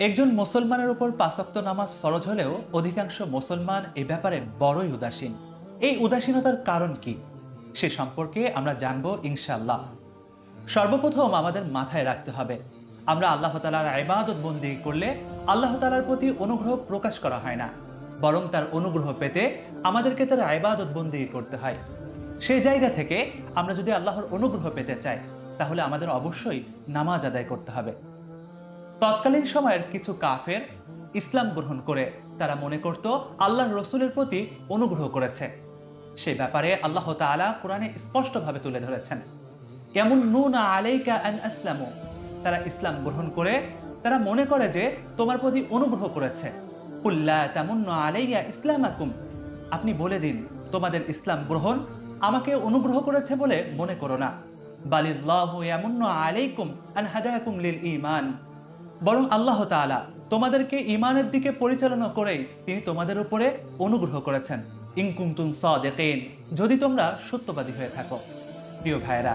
একজন মুসলমানের উপর পাঁচ ওয়াক্ত নামাজ ফরজ হলেও অধিকাংশ মুসলমান এ ব্যাপারে বড়ই উদাসীন। এই উদাসীনতার কারণ কি সে সম্পর্কে আমরা জানব ইনশাআল্লাহ। সর্বপ্রথম আমাদের মাথায় রাখতে হবে, আমরা আল্লাহ তাআলার ইবাদত বন্দেগী করলে আল্লাহ তাআলার প্রতি অনুগ্রহ প্রকাশ করা হয় না, বরং তার অনুগ্রহ পেতে আমাদেরকে তার ইবাদত বন্দেগী করতে হয়। সেই জায়গা থেকে আমরা যদি আল্লাহর অনুগ্রহ পেতে চাই তাহলে আমাদের অবশ্যই নামাজ আদায় করতে হবে। তৎকালীন সময়ের কিছু কাফের ইসলাম গ্রহণ করে তারা মনে করত আল্লাহর রসুলের প্রতি অনুগ্রহ করেছে। সে ব্যাপারে আল্লাহ তাআলা কোরআনে স্পষ্টভাবে তুলে ধরেছেন, ইয়ামুন্নুনা আলাইকা আন আসলামু, তারা ইসলাম গ্রহণ করে তারা মনে করে যে তোমার প্রতি অনুগ্রহ করেছে। কুল লা তামুন্নু আলাইয়া ইসলামাকুম, আপনি বলে দিন তোমাদের ইসলাম গ্রহণ আমাকে অনুগ্রহ করেছে বলে মনে করো না। বালিল্লাহু ইয়ামুন্নু আলাইকুম আন হাদায়াকুম লিল ঈমান, বরং আল্লাহ তাআলা তোমাদেরকে ঈমানের দিকে পরিচালনা করেই তিনি তোমাদের উপরে অনুগ্রহ করেছেন। ইন কুনতুম সাদিকিন, যদি তোমরা সত্যবাদী হয়ে থাকো। প্রিয় ভাইরা,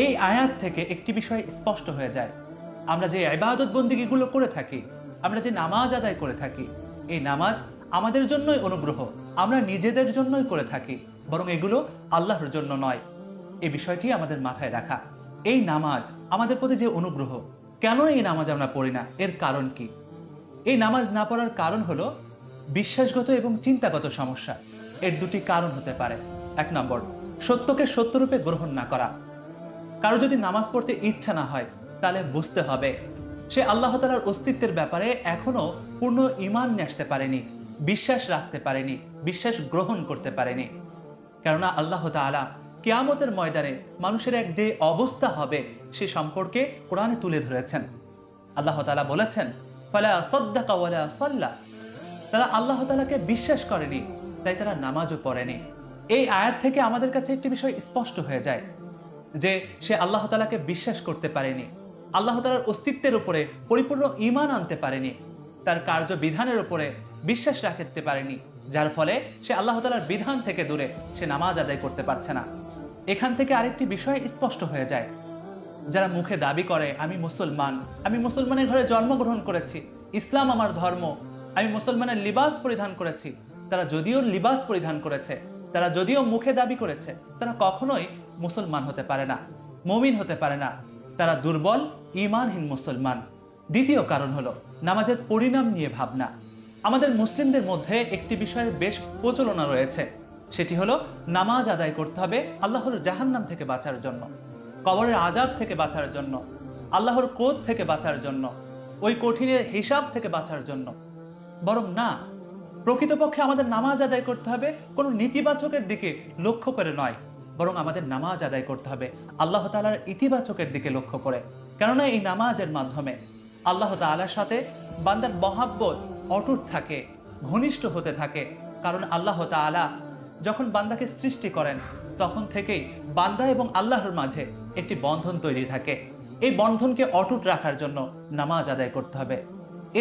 এই আয়াত থেকে একটি বিষয় স্পষ্ট হয়ে যায়, আমরা যে ইবাদত বন্দেগীগুলো করে থাকি, আমরা যে নামাজ আদায় করে থাকি, এই নামাজ আমাদের জন্যই অনুগ্রহ, আমরা নিজেদের জন্যই করে থাকি, বরং এগুলো আল্লাহর জন্য নয়। এই বিষয়টি আমাদের মাথায় রাখা। এই নামাজ আমাদের প্রতি যে অনুগ্রহ, কেন এই নামাজ আমরা পড়ি না, এর কারণ কি? এই নামাজ না পড়ার কারণ হলো বিশ্বাসগত এবং চিন্তাগত সমস্যা। এর দুটি কারণ হতে পারে। 1 নম্বর, সত্যকে সত্যরূপে গ্রহণ না করা। কারো যদি নামাজ পড়তে ইচ্ছা না হয় তাহলে বুঝতে হবে সে আল্লাহ তাআলার অস্তিত্বের ব্যাপারে এখনো পূর্ণ ঈমান নিয়ে আসতে পারেনি, বিশ্বাস রাখতে পারেনি, বিশ্বাস গ্রহণ করতে পারেনি। কেননা আল্লাহ তাআলা কিয়ামতের ময়দানে মানুষের এক যে অবস্থা হবে সে সম্পর্কে কোরআনে তুলে ধরেছেন। আল্লাহ তাআলা বলেছেন, ফালা সাদ্দাকা ওয়ালা সাল্লা, তারা আল্লাহ তাআলাকে বিশ্বাস করেনি, তাই তারা নামাজও পড়েনি। এই আয়াত থেকে আমাদের কাছে একটি বিষয় স্পষ্ট হয়ে যায় যে সে আল্লাহ তাআলাকে বিশ্বাস করতে পারেনি, আল্লাহ তাআলার অস্তিত্বের উপরে পরিপূর্ণ ঈমান আনতে পারেনি, তার কার্যবিধানের উপরে বিশ্বাস রাখতে পারেনি, যার ফলে সে আল্লাহ তাআলার বিধান থেকে দূরে সে নামাজ আদায় করতে পারছে না। এখান থেকে আরেকটি বিষয় স্পষ্ট হয়ে যায়, যারা মুখে দাবি করে আমি মুসলমান, আমি মুসলমানের ঘরে জন্মগ্রহণ করেছি, ইসলাম আমার ধর্ম, আমি মুসলমানের লিবাস পরিধান করেছি, তারা যদিও লিবাস পরিধান করেছে, তারা যদিও মুখে দাবি করেছে, তারা কখনোই মুসলমান হতে পারে না, মুমিন হতে পারে না, তারা দুর্বল ঈমানহীন মুসলমান। দ্বিতীয় কারণ হলো নামাজের পরিণাম নিয়ে ভাবনা। আমাদের মুসলিমদের মধ্যে একটি বিষয়ের বেশ প্রচলনা রয়েছে, সেটি হলো নামাজ আদায় করতে হবে আল্লাহর জাহান্নাম থেকে বাঁচার জন্য, কবরের আযাব থেকে বাঁচার জন্য, আল্লাহর ক্রোধ থেকে বাঁচার জন্য, ওই কঠিনের হিসাব থেকে বাঁচার জন্য। বরং না, প্রকৃতপক্ষে আমাদের নামাজ আদায় করতে হবে কোনো নেতিবাচকের দিকে লক্ষ্য করে নয়, বরং আমাদের নামাজ আদায় করতে হবে আল্লাহ তাআলার ইতিবাচকের দিকে লক্ষ্য করে। কেননা এই নামাজের মাধ্যমে আল্লাহ তাআলার সাথে বান্দার মহাব্বত অটুট থাকে, ঘনিষ্ঠ হতে থাকে। কারণ আল্লাহ তাআলা যখন বান্দাকে সৃষ্টি করেন তখন থেকেই বান্দা এবং আল্লাহর মাঝে একটি বন্ধন তৈরি থাকে। এই বন্ধনকে অটুট রাখার জন্য নামাজ আদায় করতে হবে।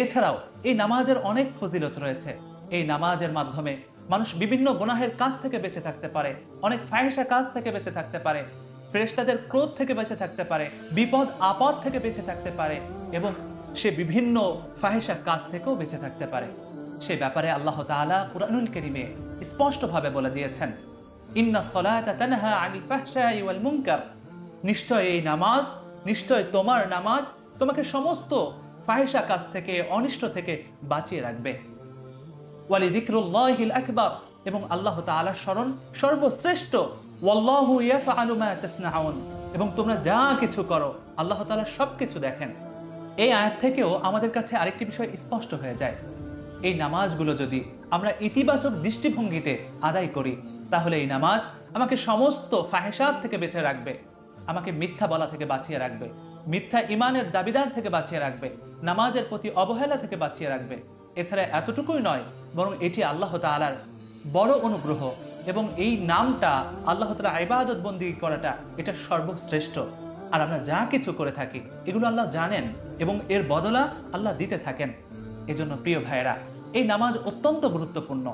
এছাড়াও এই নামাজের অনেক ফজিলত রয়েছে। এই নামাজের মাধ্যমে মানুষ বিভিন্ন গুনাহের কাজ থেকে বেঁচে থাকতে পারে, অনেক ফাহিশা কাজ থেকে বেঁচে থাকতে পারে, ফেরেশতাদের ক্রোধ থেকে বেঁচে থাকতে পারে, বিপদ আপদ থেকে বেঁচে থাকতে পারে, এবং সে বিভিন্ন ফাহিশা কাজ থেকেও বেঁচে থাকতে পারে। সে ব্যাপারে আল্লাহ তাআলা কুরআনুল কারীমে স্পষ্টভাবে বলে দিয়েছেন, ইন্নাস সালাতা তানহা আনিল ফাহশাই ওয়াল মুনকার, নিশ্চয় এই নামাজ, নিশ্চয় তোমার নামাজ তোমাকে সমস্ত ফাহিশা কাজ থেকে, অনিষ্ট থেকে বাঁচিয়ে রাখবে। ওয়ালিযিকরুল্লাহিল আকবার, এবং আল্লাহ তাআলার স্মরণ সর্বশ্রেষ্ঠ। ওয়াল্লাহু ইয়াফআলু মা তাসনাউন, এবং তোমরা যা কিছু করো আল্লাহ তাআলা সবকিছু দেখেন। এই আয়াত থেকেও আমাদের কাছে আরেকটি বিষয় স্পষ্ট হয়ে যায়, এই নামাজগুলো যদি আমরা ইতিবাচক দৃষ্টিভঙ্গিতে আদায় করি তাহলে এই নামাজ আমাকে সমস্ত ফাহিশাত থেকে বেঁচে রাখবে, আমাকে মিথ্যা বলা থেকে বাঁচিয়ে রাখবে, মিথ্যা ঈমানের দাবিদার থেকে বাঁচিয়ে রাখবে, নামাজের প্রতি অবহেলা থেকে বাঁচিয়ে রাখবে। এছাড়া এতটুকুই নয়, বরং এটি আল্লাহ তাআলার বড় অনুগ্রহ, এবং এই নামটা আল্লাহ তাআলা ইবাদত বন্দেগী করাটা এটা সর্বশ্রেষ্ঠ। আর আমরা যা কিছু করে থাকি এগুলো আল্লাহ জানেন এবং এর বদলা আল্লাহ দিতে থাকেন। এজন্য প্রিয় ভাইয়েরা, এই নামাজ অত্যন্ত গুরুত্বপূর্ণ।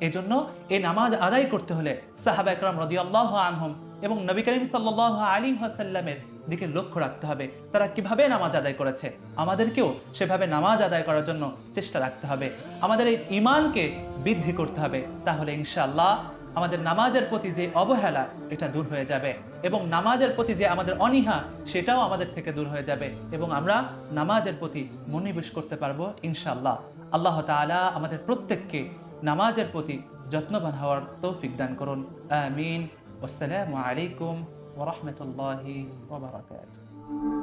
এজন্য এই নামাজ আদায় করতে হলে সাহাবা একরাম রাদিয়াল্লাহু আনহুম এবং নবী করিম সাল্লাল্লাহু আলাইহি ওয়াসাল্লামের দিকে লক্ষ্য রাখতে হবে, তারা কিভাবে নামাজ আদায় করেছে। আমাদেরকেও সেভাবে নামাজ আদায় করার জন্য চেষ্টা রাখতে হবে। আমাদের এই ঈমানকে বৃদ্ধি করতে হবে, তাহলে ইনশাআল্লাহ আমাদের নামাজের প্রতি যে অবহেলা এটা দূর হয়ে যাবে, এবং নামাজের প্রতি যে আমাদের অনীহা সেটাও আমাদের থেকে দূর হয়ে যাবে, এবং আমরা নামাজের প্রতি মনোনিবেশ করতে পারবো ইনশাআল্লাহ। আল্লাহ তাআলা আমাদের প্রত্যেককে নামাজের প্রতি যত্নবান হওয়ার তৌফিক দান করুন। আমিন। আসসালামু আলাইকুম ওয়া রাহমাতুল্লাহি ওয়া বারাকাতুহু।